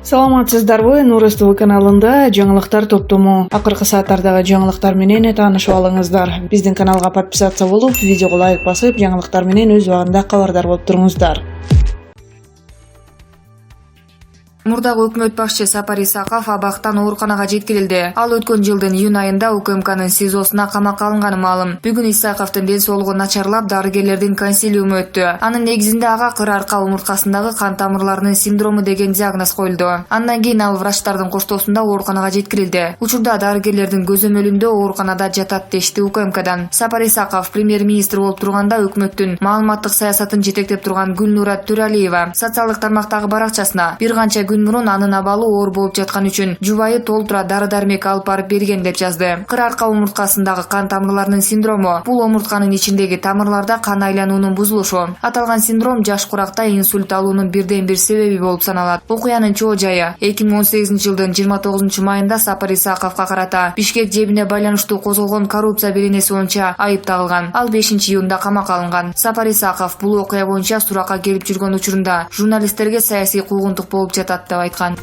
Саламатсыздарбы? Нурус ТВ каналында жаңылыктар топтому. Акыркы сааттардагы жаңылыктар менен таанышып алыңыздар. Биздин каналга подписация болуп, видеого лайк басып, жаңылыктар менен өз убагында кабардар болуп туруңуздар. Мурдагы өкмөт башчы Сапар Исаков абактан ооруканага жеткирилди. Ал өткөн жылдын июнь айында УКМКнын СИЗОсуна камакка алынганы маалым. Бүгүн Исаковдун ден соолугу начарлап, дарыгерлердин консилиуму өттү. Анын негизинде ага кыр арка омурткасындагы кан тамырларынын синдрому деген диагноз коюлду. Андан кийин ал врачтардын коштоосунда ооруканага жеткирилди. Учурда дарыгерлердин көзөмөлүндө ооруканада жатат дешти УКМКдан. Сапар Исаков премьер-министр болуп турганда өкмөттүн маалыматтык саясатын жетектеп турган Гүлнура Төралиева социалдык тармактагы баракчасына бир канча күн мурун анын абалы оор болуп жаткан үчүн жубайы толтура дары-дармек алып барып берген деп жазды. Кыр арка омурткасындагы кан тамырларынын синдрому бул омуртканын ичиндеги тамырларда кан айлануунун бузулушу. Аталган синдром жаш куракта инсульт алуунун бирден бир себеби болуп саналат. Окуянын чоо жайы 2018 жылдын 29 майында Сапар Исаковго карата Бишкек жебине байланыштуу козголгон коррупция беренеси боюнча айып тагылган. Ал 5-июнда камакка алынган. Сапар Исаков бул окуя боюнча суракка келип жүргөн учурунда журналисттерге саясий куугунтук болуп жатат деп айткан.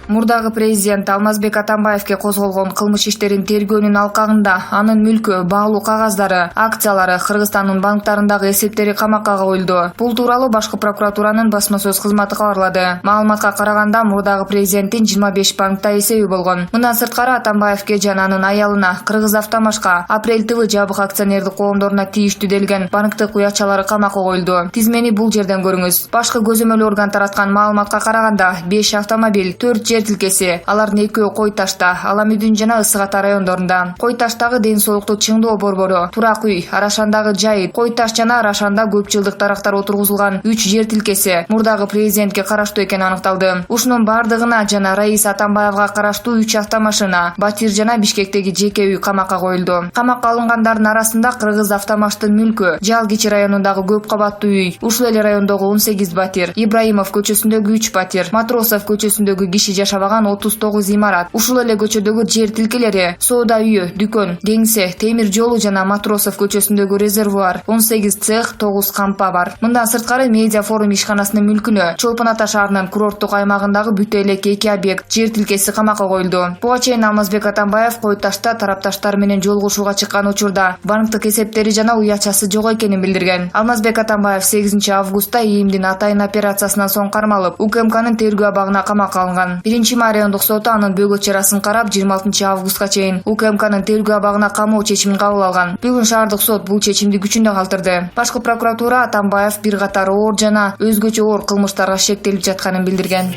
Мурдагы президент Алмазбек Атамбаевге козголгон кылмыш иштерин тергөөнүн алкагында анын мүлкү, баалуу кагаздары, акциялары, Кыргызстандын банктарындагы эсептери камакка коюлду. Бул тууралуу башкы прокуратуранын басма сөз кызматы кабарлады. Маалыматка караганда, мурдагы президенттин 25 банкта эсеби болгон. Мындан сырткары Атамбаевге жана анын аялына, Кыргызавтомашка, Апрель ТВ жабык акционердик коомдоруна тииштүү делген банктык уячалары камакка коюлду. Тизмени бул жерден көрүңүз. Башкы көзөмөл орган тараткан маалыматка караганда 5 автомобиль, 4 жер тилкеси, алардын экөө Кой Ташта, Аламүдүн жана Ысык Ата райондорунда. Кой Таштагы ден соолукту чыңдоо борбору, турак үй, Арашандагы жайыт, Кой Таш жана Арашанда көп жылдык дарактар отургузулган 3 жер тилкеси мурдагы президентке караштуу экени аныкталды. Ушунун бардыгына жана Раис Атамбаевга караштуу 3 автомашина, Батир жана Бишкектеги жеке үй камакка коюлду. Камакка алынгандардын арасында Кыргызавтомаштын мүлкү, Жалгичи районундагы көп кабаттуу үй, ушул эле райондогу 18 Батир, Ибраимов көчөсүндөгү 3 Батир, Матросов көчөсүндөгү киши жашабаган 39 имарат, ушул эле көчөдөгү жер тилкелери, соода үйү, дүкөн, кеңсе, темир жолу жана Матросов көчөсүндөгү резервуар, 18 цех, 9 кампа бар. Мындан сырткары Медиа форум ишканасынын мүлкүнө, Чолпон Ата шаарынын курорттук аймагындагы бүт элек 2 объект жер тилкеси камакка коюлду. Буга чейин Алмазбек Атамбаев Кой Ташта тарапташтар менен жолугушууга чыккан учурда банктык эсептери жана уячасы жок экенин билдирген. Алмазбек Атамбаев 8 августта ИИМдин атайын операциясынан соң кармалып, УКМКнын тергөө абагына камакка алынган. 1 райондук соту анын бөгөт чарасын карап 26 августка чейин УКМКнын тергөө абагына камоо чечимин кабыл алган. Бүгүн шаардык сот бул чечимди күчүндө калтырды. Башкы прокуратура Атамбаев бир катар оор жана өзгөчө оор кылмыштарга шектелип жатканын билдирген.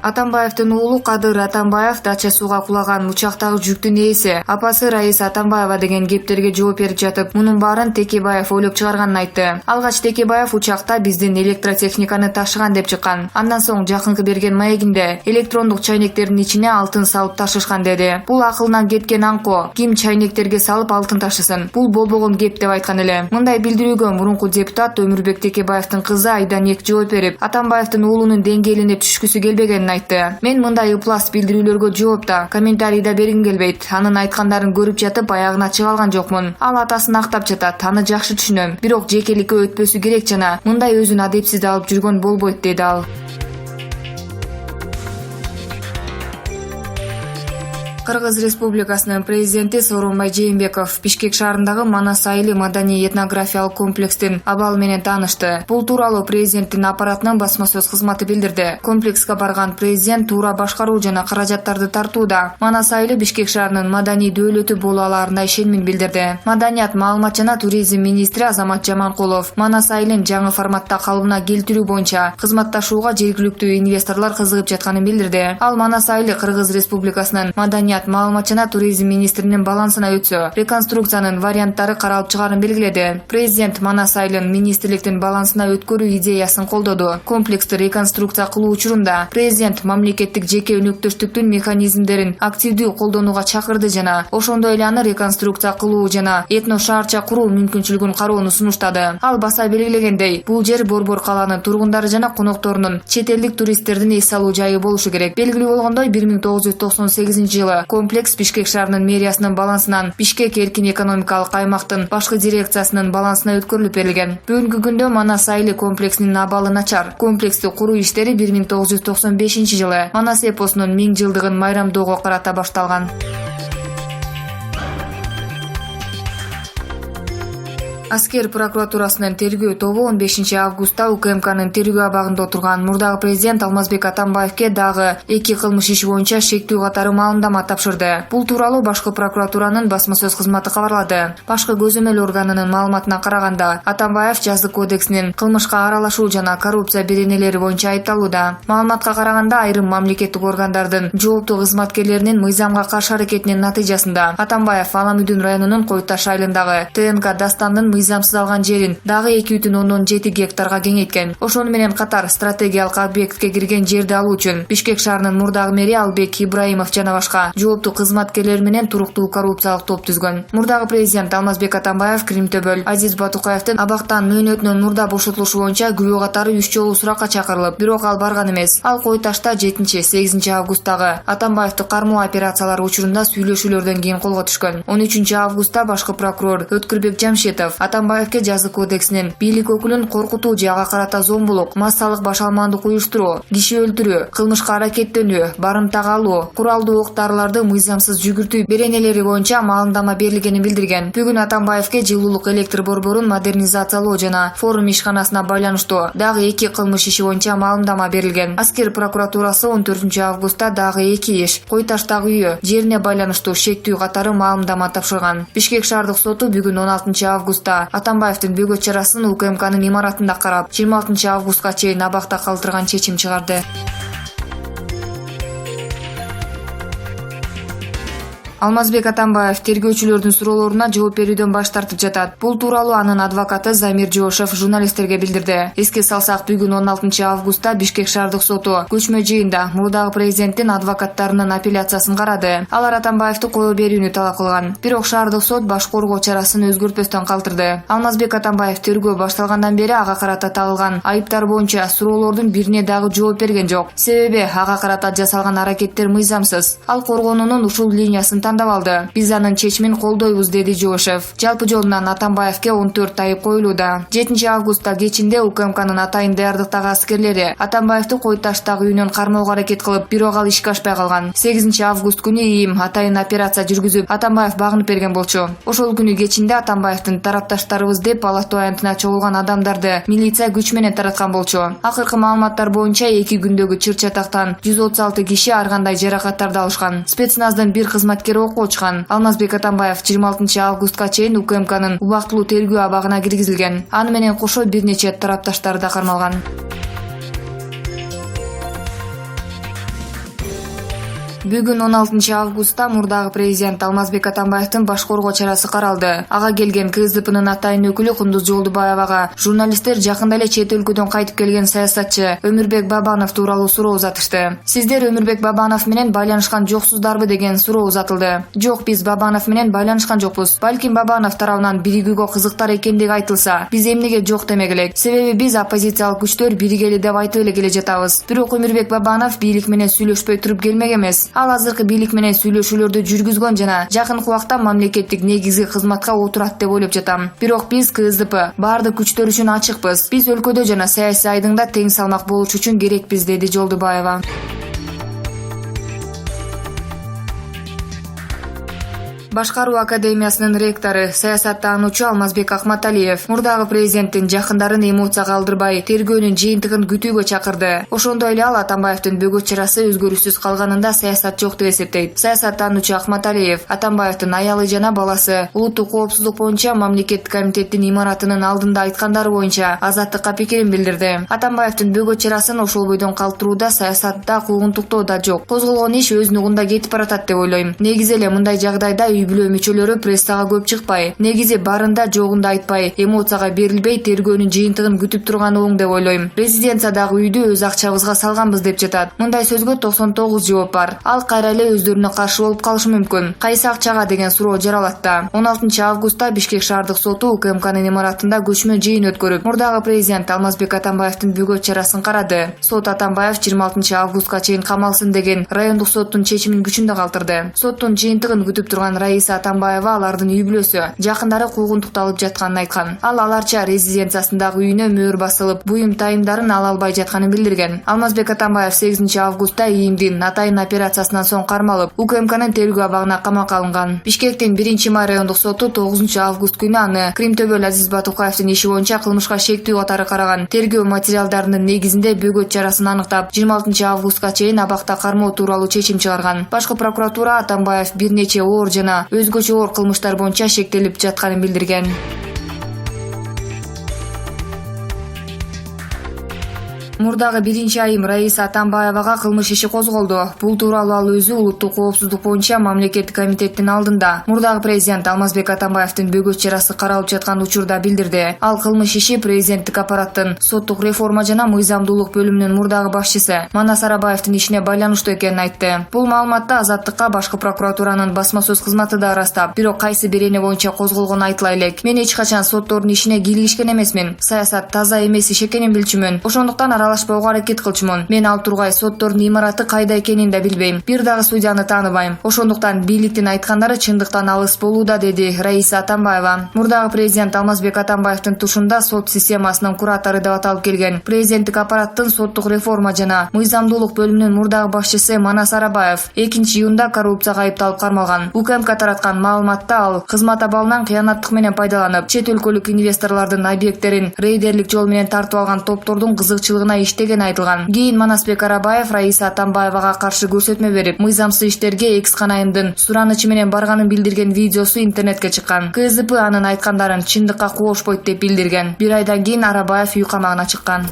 Атамбаевдин уулу Кадыр Атамбаев дача сууга кулаган учактагы жүктүн ээси апасы Раис Атамбаева деген кептерге жооп берип жатып, мунун баарын Текебаев ойлоп чыгарганын айтты. Алгач Текебаев учакта биздин электротехниканы ташыган деп чыккан. Андан соң жакынкы берген маегинде электрондук чайнектердин ичине алтын салып ташышкан деди. Бул акылынан кеткен аңко, ким чайнектерге салып алтын ташысын? Бул болбогон кеп деп айткан эле. Мындай билдирүүгө мурунку депутат Өмүрбек Текебаевдин кызы Айданек жооп берип, Атамбаевдин уулунун деңгээлине түшкүсү келбегенин айтты. Мен мындай ыплас билдирүүлөргө жоопта, комментарий да бергим келбейт. Анын айткандарын көрүп жатып аягына чыга алган жокмун. Ал атасын актап жатат, аны жакшы түшүнөм. Бирок жекеликке өтпөсү керек жана мындай өзүн адепсиз алып жүргөн болбойт, деди ал. Кыргыз Республикасынын президенти Сооронбай Жээнбеков Бишкек шаарындагы Манас айылы маданий этнографиялык комплекстин абалы менен таанышты. Бул тууралуу президенттин аппаратынын басма сөз кызматы билдирди. Комплекске барган президент туура башкаруу жана каражаттарды тартууда Манас айылы Бишкек шаарынын маданий дөөлөтү боло аларына ишенимин билдирди. Маданият, маалымат жана туризм министри Азамат Жаманкулов Манас айылын жаңы форматта калыбына келтирүү боюнча кызматташууга жергиликтүү инвесторлор кызыгып жатканын билдирди. Ал Манас айылы Кыргыз Республикасынын маданият, маалымат жана туризм министринин балансына өтсө, реконструкциянын варианттары каралып чыгарын белгиледи. Президент Манас айылын министрликтин балансына өткөрүү идеясын колдоду. Комплексти реконструкция кылуу учурунда президент мамлекеттик жеке өнөктөштүктүн механизмдерин активдүү колдонууга чакырды жана ошондой эле аны реконструкция кылуу жана этно шаарча куруу мүмкүнчүлүгүн кароону сунуштады. Ал баса белгилегендей, бул жер Борбор калаанын тургундары жана конокторунун чет элдик туристтердин эс алуу жайы болушу керек. Белгилүү болгондой, 1998 жылы Комплекс Бишкек шаарынын мэриясынын балансынан Бишкек эркин экономикалык аймактын башкы дирекциясынын балансына өткөрүлүп берилген. Бүгүнкү күндө Манас айыл комплексинин абалы начар. Комплексти куруу иштери 1995-жылы Манас эпосунун 1000 жылдыгын майрамдоого карата башталган. Аскер прокуратурасынын тергөө тобу 15 августта УКМКнын тергөө абагында отурган мурдагы президент Алмазбек Атамбаевке дагы 2 кылмыш иши боюнча шектүү катары маалымдама тапшырды. Бул тууралуу башкы прокуратуранын басма сөз кызматы кабарлады. Башкы көзөмөл органынын маалыматына караганда, Атамбаев жазык кодексинин кылмышка аралашуу жана коррупция беренелери боюнча айыпталууда. Маалыматка караганда, айрым мамлекеттик органдардын жооптуу кызматкерлеринин мыйзамга каршы аракетинин натыйжасында Атамбаев Аламүдүн районунун Кой Таш айылындагы ТНК Дастандын мыйзамсыз алган жерин дагы 2,7 гектарга кеңейткен. Ошону менен катар стратегиялык объектке кирген жерди алуу үчүн Бишкек шаарынын мурдагы мэри Албек Ибраимов жана башка жооптуу кызматкерлер менен туруктуу коррупциялык топ түзгөн. Мурдагы президент Алмазбек Атамбаев Кримтөбөл Азиз Батукаевдин абактан мөөнөтүнөн мурда бошотулушу боюнча күбө катары 3 жолу суракка чакырылып, бирок ал барган эмес. Ал Кой Ташта 7-8 августтагы Атамбаевди кармоо операциялары учурунда сүйлөшүүлөрдөн кийин колго түшкөн. 13 августта башкы прокурор Өткүрбек Жамшетов Атамбаевке жазык кодексинин бийлик өкүлүн коркутуу же ага карата зомбулук, массалык башалмандык уюштуруу, киши өлтүрүү, кылмышка аракеттенүү, барымтага алуу, куралдуу ок-дарыларды мыйзамсыз жүгүртүү беренелери боюнча маалымдама берилгенин билдирген. Бүгүн Атамбаевке жылуулук электр борборун модернизациялоо жана форум ишканасына байланыштуу дагы 2 кылмыш иши боюнча маалымдама берилген. Аскер прокуратурасы 14 августта дагы 2 иш Кой Таштагы үйү жерине байланыштуу шектүү катары маалымдама тапшырган. Бишкек шаардык соту бүгүн 16 августта Атамбаевдин бөгөт чарасын УКМКнын имаратында карап, 26 августка чейин абакта калтырган чечим чыгарды. Алмазбек Атамбаев тергөөчүлөрдүн суроолоруна жооп берүүдөн баш тартып жатат. Бул тууралуу анын адвокаты Замир Жошев журналисттерге билдирди. Эске салсак, бүгүн 16 августта Бишкек шаардык соту көчмө жыйында мурдагы президенттин адвокаттарынын апелляциясын карады. Алар Атамбаевди кое берүүнү талап кылган. Бирок шаардык сот баш коргоо чарасын өзгөртпөстөн калтырды. Алмазбек Атамбаев тергөө башталгандан бери ага карата тагылган айыптар боюнча суроолордун бирине дагы жооп берген жок. Себеби ага карата жасалган аракеттер мыйзамсыз. Ал коргоонунун ушул линиясын тандап алды. Биз анын чечимин колдойбуз, деди Жошев. Жалпы жолунан Атамбаевке 14 айып коюлууда. 7 августта кечинде УКМКнын атайын даярдыктагы аскерлери Атамбаевди Кой Таштагы үйүнөн кармоого аракет кылып, бирок ал ишке ашпай калган. 8 август күнү ИИМ атайын операция жүргүзүп, Атамбаев багынып берген болчу. Ошол күнү кечинде Атамбаевдин тарапташтарыбыз деп Алатоо аянтына чогулган адамдарды милиция күч менен тараткан болчу. Акыркы маалыматтар боюнча 2 күндөгү чыр-чатактан 136 киши ар кандай жаракаттарды алышкан. Спецназдын бир кызматкери окуу очкан. Алмазбек Атамбаев 26 августка чейин УКМКнын убактылуу тергөө абагына киргизилген. Аны менен кошо бир нече тарапташтары да кармалган. Бүгүн 16 августта мурдагы президент Алмазбек Атамбаевдин баш коргоо чарасы каралды. Ага келген КСДПнын атайын өкүлү Кундуз Жолдубаевага журналисттер жакында эле чет өлкөдөн кайтып келген саясатчы Өмүрбек Бабанов тууралуу суроо узатышты. Сиздер Өмүрбек Бабанов менен байланышкан жоксуздарбы деген суроо узатылды. Жок, биз Бабанов менен байланышкан жокпуз. Балким Бабанов тарабынан биригүүгө кызыктар экендиги айтылса, биз эмнеге жок демек элек? Себеби биз оппозициялык күчтөр биригели деп айтып эле келе жатабыз. Бирок Өмүрбек Бабанов бийлик менен сүйлөшпөй туруп келмек эмес. Ал азыркы бийлик менен сүйлөшүүлөрдү жүргүзгөн жана жакын убакта мамлекеттик негизги кызматка отурат деп ойлоп жатам. Бирок биз КСДП баардык күчтөр үчүн ачыкпыз. Биз өлкөдө жана саясий айдыңда тең салмак болуш үчүн керекпиз, деди Жолдубаева. Башкаруу академиясынын ректору, саясаттануучу Алмазбек Акматалиев мурдагы президенттин жакындарын эмоцияга алдырбай тергөөнүн жыйынтыгын күтүүгө чакырды. Ошондой эле ал Атамбаевдин бөгөт чарасы өзгөрүүсүз калганында саясат жок деп эсептейт. Саясаттануучу Акматалиев Атамбаевдин аялы жана баласы улуттук коопсуздук боюнча мамлекеттик комитеттин имаратынын алдында айткандары боюнча азаттыкка пикирин билдирди. Атамбаевдин бөгөт чарасын ошол бойдон калтырууда саясатта куугунтуктоо да жок. Козголгон иш өз нугунда кетип баратат деп ойлойм. Негизи эле мындай жагдайда үй бүлө мүчөлөрү прессага көп чыкпай, негизи барында жогунда айтпай, эмоцияга берилбей тергөөнүн жыйынтыгын күтүп турганы оң деп ойлойм. Резиденциядагы үйдү өз акчабызга салганбыз деп жатат. Мындай сөзгө 99 жооп бар. Ал кайра эле өздөрүнө каршы болуп калышы мүмкүн. Кайсы акчага деген суроо жаралат да. 16 августта Бишкек шаардык соту УКМКнын имаратында көчмө жыйын өткөрүп, мурдагы президент Алмазбек Атамбаевдин бөгөт чарасын карады. Сот Атамбаев 26 августка чейин камалсын деген райондук соттун чечимин күчүндө калтырды. Соттун жыйынтыгын күтүп турган Раиса Атамбаева алардын үй бүлөсү, жакындары куугунтукталып жатканын айткан. Ал аларча резиденциясындагы үйүнө мөөр басылып, буюм тайымдарын ала албай жатканын билдирген. Алмазбек Атамбаев 8 августта ИИМдин атайын операциясынан соң кармалып, УКМКнын тергөө абагына камакка алынган. Бишкектин 1-май райондук соту 9 август күнү аны Кримтөбөл Азиз Батукаевдин иши боюнча кылмышка шектүү катары караган. Тергөө материалдарынын негизинде бөгөт чарасын аныктап, 26 августка чейин абакта кармоо тууралуу чечим чыгарган. Башкы прокуратура Атамбаев бир нече оор жана өзгөчө оор кылмыштар боюнча шектелип жатканын билдирген. Мурдагы 1-айым Раиса Атамбаевага кылмыш иши козголду. Бул тууралуу ал өзү улуттук коопсуздук боюнча мамлекеттик комитеттин алдында мурдагы президент Алмазбек Атамбаевдин бөгөт чарасы каралып жаткан учурда билдирди. Ал кылмыш иши президенттик аппараттын соттук реформа жана мыйзамдуулук бөлүмүнүн мурдагы башчысы Манас Арабаевдин ишине байланыштуу экенин айтты. Бул маалыматты Азаттыкка башкы прокуратуранын басма сөз кызматы да ырастап, бирок кайсы бирене боюнча козголгону айтыла элек. Мен эч качан соттордун ишине кийлигишкен эмесмин. Саясат таза эмес иш экенин билчүмүн. Ошондуктан аралашпоого аракет кылчумун. Мен ал тургай соттордун имараты кайда экенин да билбейм. Бир дагы судьяны тааныбайм. Ошондуктан бийликтин айткандары чындыктан алыс болууда, деди Раиса Атамбаева. Мурдагы президент Алмазбек Атамбаевдин тушунда сот системасынын куратору деп аталып келген президенттик аппараттын соттук реформа жана мыйзамдуулук бөлүмүнүн мурдагы башчысы Манас Арабаев 2-июнда коррупцияга айыпталып кармалган. УКМК тараткан маалыматта ал кызмат абалынан кыянаттык менен пайдаланып, чет өлкөлүк инвесторлордун объекттерин рейдерлик жол менен тартып алган топтордун кызыкчылыгына иштеген айтылган. Кийин Манасбек Арабаев Раиса Атамбаевага каршы көрсөтмө берип, мыйзамсыз иштерге экс-канайымдын суранычы менен барганын билдирген видеосу интернетке чыккан. КСДП анын айткандарын чындыкка куошпойт деп билдирген. Бир айдан кийин Арабаев үй камагына чыккан.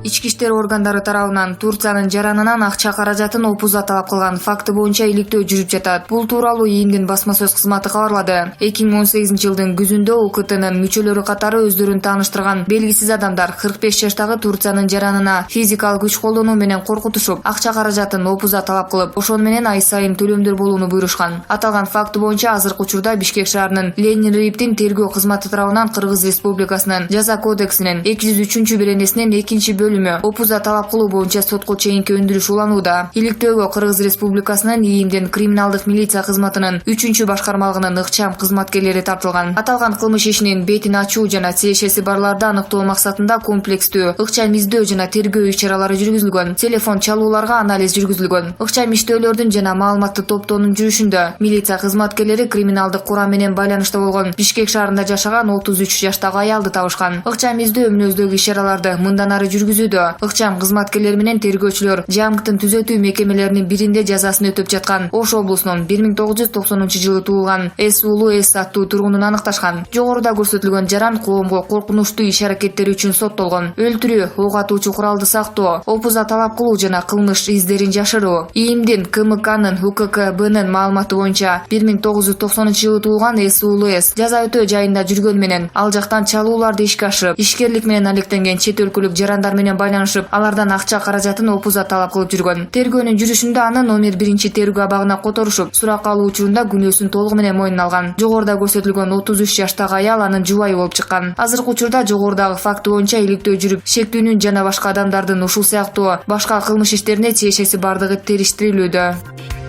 Ички иштер органдары тарабынан Турциянын жаранынан акча каражатын опуза талап кылган факты боюнча иликтөө жүрүп жатат. Бул тууралуу ИИМдин басма сөз кызматы кабарлады. 2018 жылдын күзүндө УКТнын мүчөлөрү катары өздөрүн тааныштырган белгисиз адамдар 45 жаштагы Турциянын жаранына физикалык күч колдонуу менен коркутушуп, акча каражатын опуза талап кылып, ошону менен ай сайын төлөмдөр болууну буйрушкан. Аталган факты боюнча азыркы учурда Бишкек шаарынын Ленин-Риптин тергөө кызматы тарабынан Кыргыз Республикасынын Жаза кодексинин 203-беренесинин 2-бөлүмү опуза талап кылуу боюнча сотко чейинки өндүрүш уланууда. Иликтөөгө Кыргыз Республикасынын ИИМдин криминалдык милиция кызматынын 3-башкармалыгынын ыкчам кызматкерлери тартылган. Аталган кылмыш ишинин бетин ачуу жана тиешеси барларды аныктоо максатында комплекстүү ыкчам издөө жана тергөө иш-чаралары жүргүзүлгөн. Телефон чалууларга анализ жүргүзүлгөн. Ыкчам иштөөлөрдүн жана маалыматты топтоонун жүрүшүндө милиция кызматкерлери криминалдык курам менен байланышта болгон Бишкек шаарында жашаган 33 жаштагы аялды табышкан. Ыкчам издөө мүнөздөгү иш-чараларды мындан ары жүргүзүүдө ыкчам кызматкерлери менен тергөөчүлөр ЖАМКтын түзөтүү мекемелеринин биринде жазасын өтөп жаткан Ош облусунун 1990-жылы туулган С.Улуу С. аттуу тургунун аныкташкан. Жогоруда көрсөтүлгөн жаран коомго коркунучтуу иш-аракеттери үчүн соттолгон. Өлтүрүү, ок атуучу куралды сактоо, опуза талап кылуу жана кылмыш издерин жашыруу. ИИМдин КМКнын УККБнын маалыматы боюнча 1990-жылы туулган С.Улуу С. жаза өтөө жайында жүргөн менен ал жактан чалууларды ишке ашырып, ишкерлик менен алектенген чет өлкөлүк жарандар менен байланышып, алардан акча каражатын опуза талап кылып жүргөн. Тергөөнүн жүрүшүндө аны номер 1 тергөө абагына которушуп, суракка алуу учурунда күнөөсүн толугу менен мойнуна алган. Жогоруда көрсөтүлгөн 33 жаштагы аял анын жубайы болуп чыккан. Азыркы учурда жогорудагы факты боюнча иликтөө жүрүп, шектүүнүн жана башка адамдардын ушул сыяктуу башка кылмыш иштерине тиешеси бардыгы териштирилүүдө.